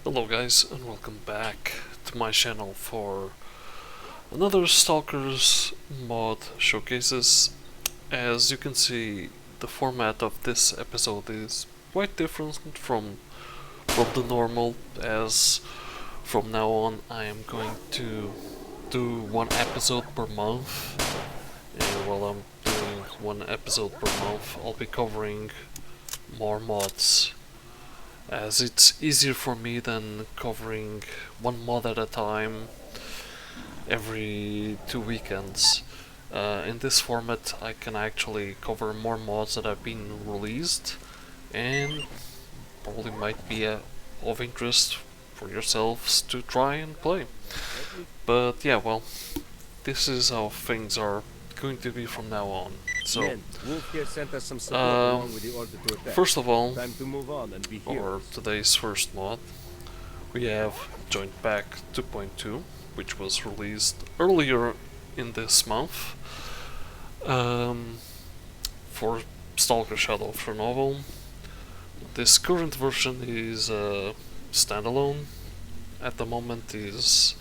Hello guys, and welcome back to my channel for another Stalker's mod showcases. As you can see, the format of this episode is quite different from the normal, as from now on I am going to do one episode per month, and while I'm doing one episode per month I'll be covering more mods, as it's easier for me than covering one mod at a time every 2 weekends. In this format I can actually cover more mods that have been released and probably might be of interest for yourselves to try and play. But yeah, well, this is how things are going to be from now on. So, first of all, for today's first mod, we have Joint Pack 2.2, which was released earlier in this month for Stalker Shadow of Chernobyl. This current version is standalone. At the moment is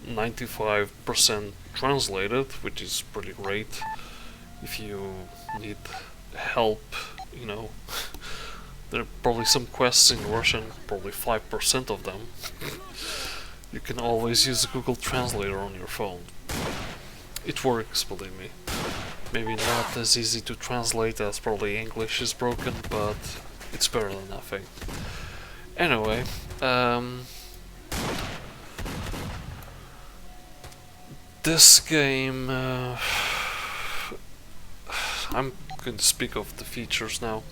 95% translated, which is pretty great. If you need help, you know, there are probably some quests in Russian, probably 5% of them. You can always use Google Translator on your phone. It works, believe me. Maybe not as easy to translate as probably English is broken, but it's better than nothing. Anyway, this game, I'm going to speak of the features now.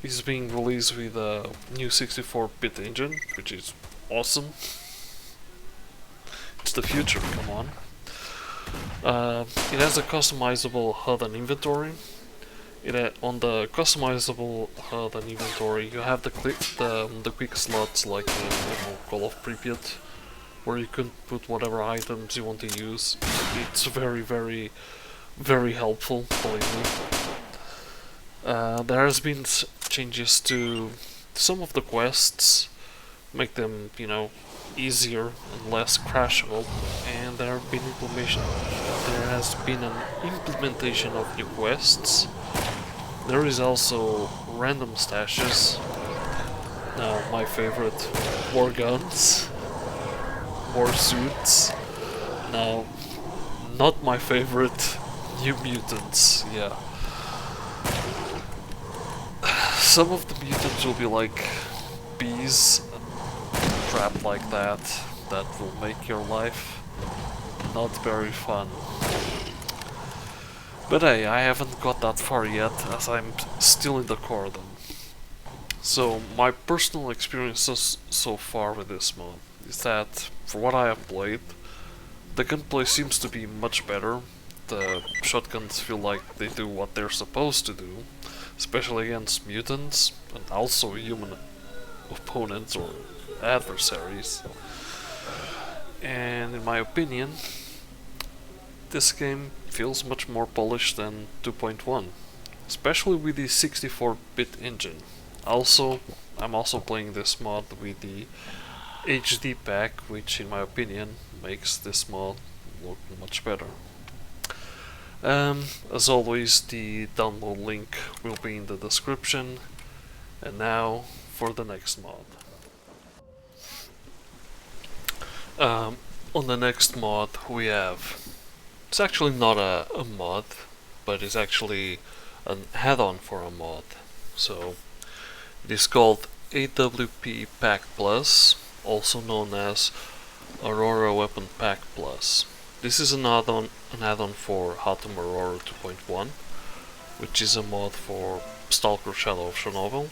It's being released with a new 64-bit engine, which is awesome. It's the future, come on. It has a customizable HUD and inventory. On the customizable HUD and inventory, you have the quick slots like in Call of Pripyat, where you can put whatever items you want to use. It's very, very, very helpful, believe me. There has been changes to some of the quests, make them, you know, easier and less crashable, and there has been an implementation of new quests. There is also random stashes. Now, my favorite, war guns. More suits. Now, not my favorite, new mutants, yeah. Some of the mutants will be like bees trapped like that will make your life not very fun. But hey, I haven't got that far yet, as I'm still in the core then. So, my personal experiences so far with this mod is that, for what I have played, the gunplay seems to be much better. The shotguns feel like they do what they're supposed to do, especially against mutants, and also human opponents or adversaries. And in my opinion, this game feels much more polished than 2.1, especially with the 64-bit engine. Also, I'm also playing this mod with the HD pack, which in my opinion makes this mod look much better. As always, the download link will be in the description, And now for the next mod. On the next mod we have, it's actually not a mod, but it's actually an add-on for a mod. So it is called AWP Pack Plus, also known as Aurora Weapon Pack Plus. This is an add-on for Atom Aurora 2.1, which is a mod for Stalker Shadow of Chernobyl.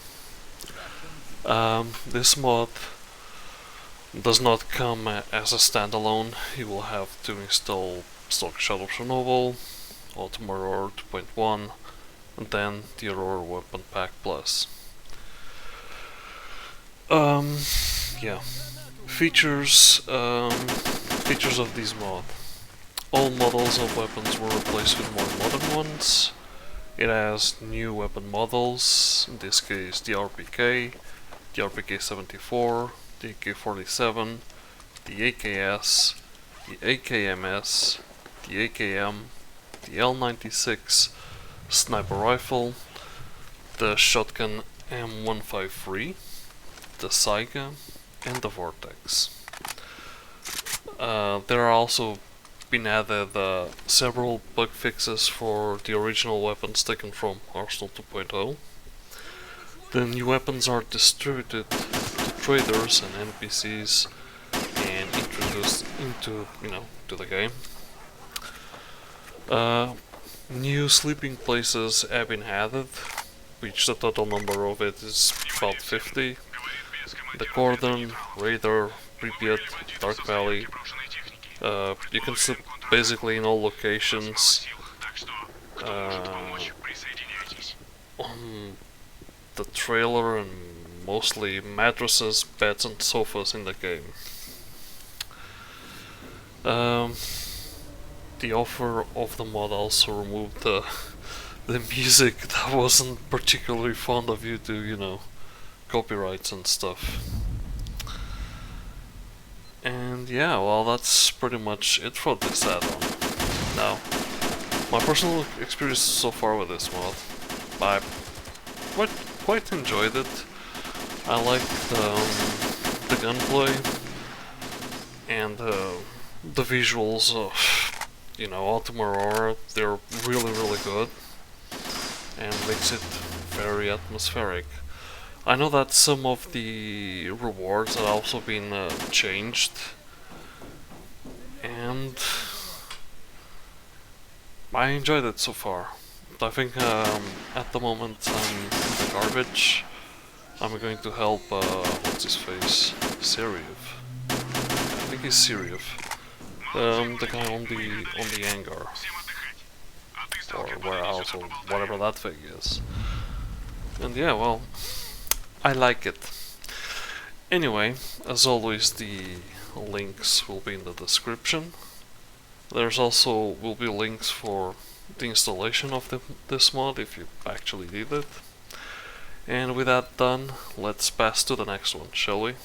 This mod does not come as a standalone. You will have to install Stalker Shadow of Chernobyl, Atom Aurora 2.1, and then the Aurora Weapon Pack Plus. Yeah. Features of this mod. All models of weapons were replaced with more modern ones. It has new weapon models, in this case the RPK, the RPK-74, the AK-47, the AKS, the AKMS, the AKM, the L96, sniper rifle, the shotgun M153, the Saiga, and the Vortex. There are also been added several bug fixes for the original weapons taken from Arsenal 2.0. The new weapons are distributed to traders and NPCs and introduced into, to the game. New sleeping places have been added, which the total number of it is about 50. The Cordon, Raider, Pripyat, Dark Valley. You can sleep basically in all locations. On the trailer and mostly mattresses, beds and sofas in the game. The offer of the mod also removed the music that wasn't particularly fond of you to, copyrights and stuff. And yeah, well, that's pretty much it for this add-on. Now, my personal experience so far with this mod, I quite enjoyed it. I liked the gunplay and the visuals of, Atom Aurora. They're really good and makes it very atmospheric. I know that some of the rewards have also been changed, and I enjoyed it so far. I think at the moment I'm in the garbage. I'm going to help, what's his face? Siriev. I think he's Siriev. The guy on the hangar. Or warehouse, or whatever that thing is. And yeah, well, I like it. Anyway, as always, the links will be in the description. There's also will be links for the installation of this mod if you actually need it. And with that done, let's pass to the next one, shall we?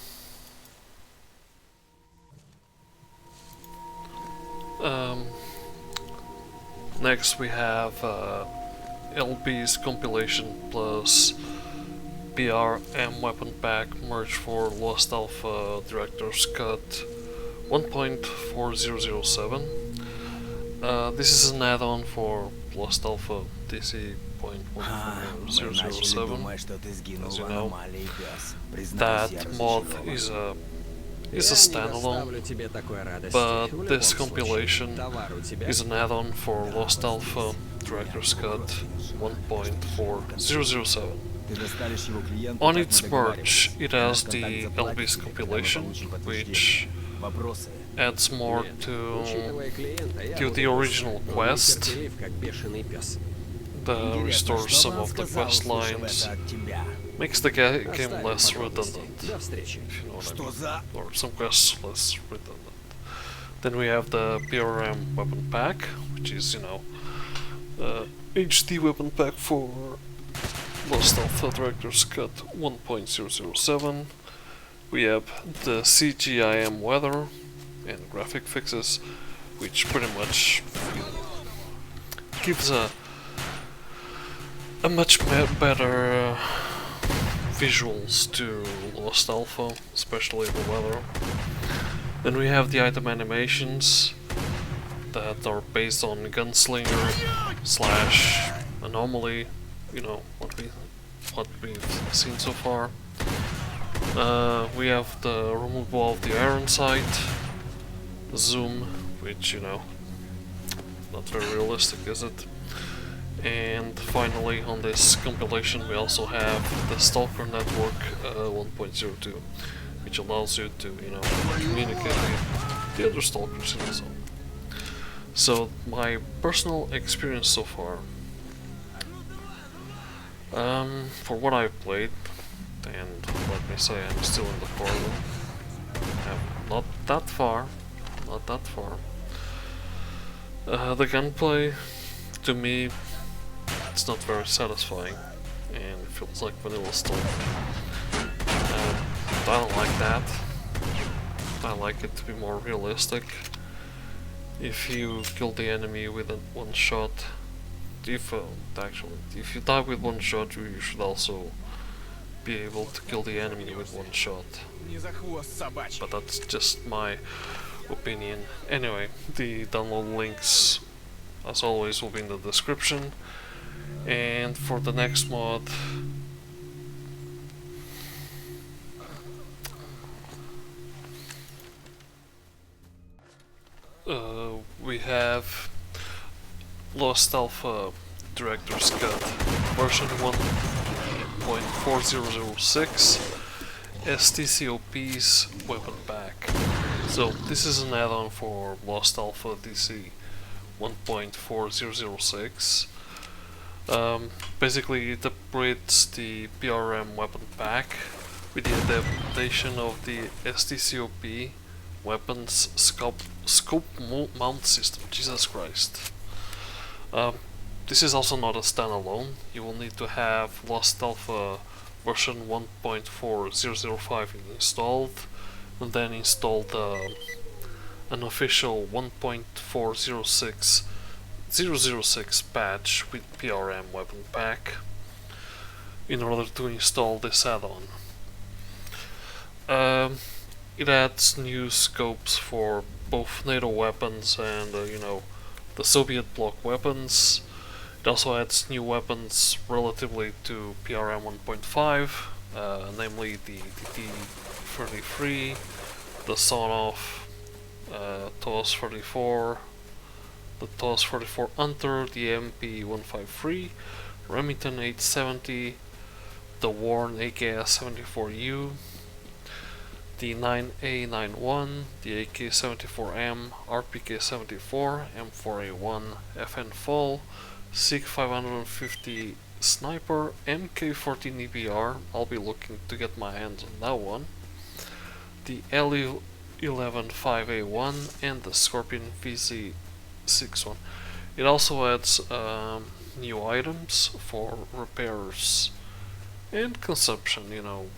Next we have LBs compilation plus PRM Weapon Pack Merge for Lost Alpha Director's Cut 1.4007. This is an add-on for Lost Alpha DC.1.007. As you know, that mod is a standalone, but this compilation is an add-on for Lost Alpha Director's Cut 1.4007. On its merge, it has the LBs compilation, which adds more to the original quest, that restores some of the quest lines, makes the game less redundant, if you know what I mean, or some quests less redundant. Then we have the PRM Weapon Pack, which is, HD Weapon Pack for Lost Alpha Director's Cut 1.007. We have the CGIM weather and graphic fixes, which pretty much gives a much better visuals to Lost Alpha, especially the weather. Then we have the item animations that are based on Gunslinger slash Anomaly, you know, what we've seen so far. We have the removal of the Iron Sight, Zoom, which, you know, not very realistic, is it? And finally, on this compilation, we also have the Stalker Network 1.02, which allows you to, you know, communicate with the other Stalkers in the zone. So, my personal experience so far, for what I've played, and let me say I'm still in the corner, not that far. The gunplay, to me, it's not very satisfying, and it feels like vanilla Stalker. I don't like that. I like it to be more realistic. If you kill the enemy with one shot, if you die with one shot, you should also be able to kill the enemy with one shot. But that's just my opinion. Anyway, the download links, as always, will be in the description. And for the next mod, we have Lost Alpha Director's Cut version 1.4006 STcopes Weapon Pack. So this is an add-on for Lost Alpha DC 1.4006. Basically it upgrades the PRM Weapon Pack with the adaptation of the STcopes Weapons Scope Mount System. Jesus Christ. This is also not a standalone. You will need to have Lost Alpha version 1.4005 installed, and then install an official 1.406006 patch with PRM Weapon Pack in order to install this add-on. It adds new scopes for both NATO weapons and, you know, the Soviet bloc weapons. It also adds new weapons relatively to PRM 1.5, namely the T-33, the Sonov, TOS-34, the TOS-44 Hunter, the MP-153, Remington 870, the Warren AKS-74U, the 9A91, the AK-74M, RPK-74, M4A1, FN Fall, SIG 550 Sniper, MK14 EBR, I'll be looking to get my hands on that one, the LE11-5A1, and the Scorpion VZ61. It also adds new items for repairs and consumption, you know,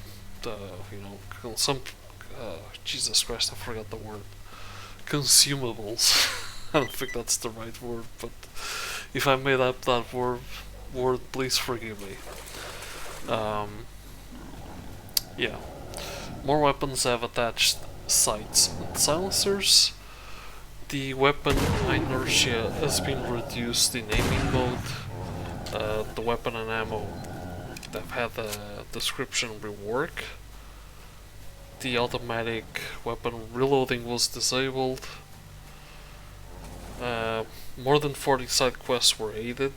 Jesus Christ, I forgot the word. Consumables. I don't think that's the right word, but if I made up that word, please forgive me. Yeah. More weapons have attached sights and silencers. The weapon inertia has been reduced in aiming mode. The weapon and ammo have had a description rework. The automatic weapon reloading was disabled. More than 40 side quests were added.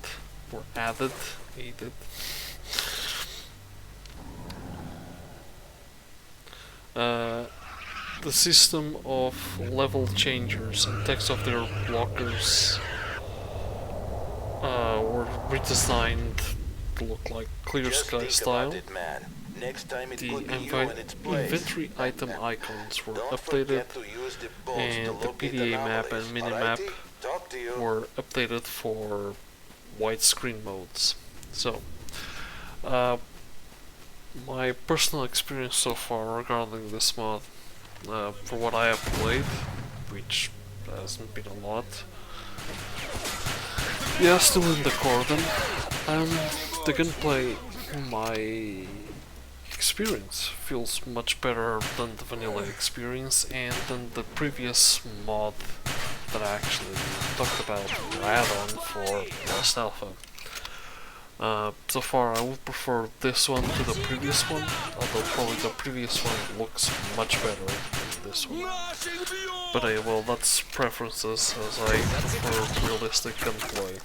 The system of level changers and text of their blockers were redesigned to look like Clear Sky style. The inventory item icons were updated, and the PDA map and minimap were updated for widescreen modes. So, my personal experience so far regarding this mod, for what I have played, which hasn't been a lot. Yeah, still in the cordon. The gunplay, my experience. Feels much better than the vanilla experience and than the previous mod that I actually talked about, the add-on for last alpha. So far I would prefer this one to the previous one, although probably the previous one looks much better than this one. But well, that's preferences, as I prefer realistic gunplay.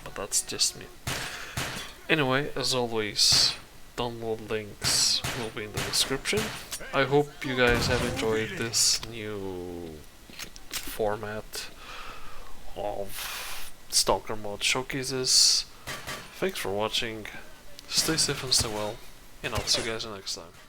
But that's just me. Anyway, as always, download links will be in the description. I hope you guys have enjoyed this new format of Stalker mod showcases. Thanks for watching, stay safe and stay well, and I'll see you guys next time.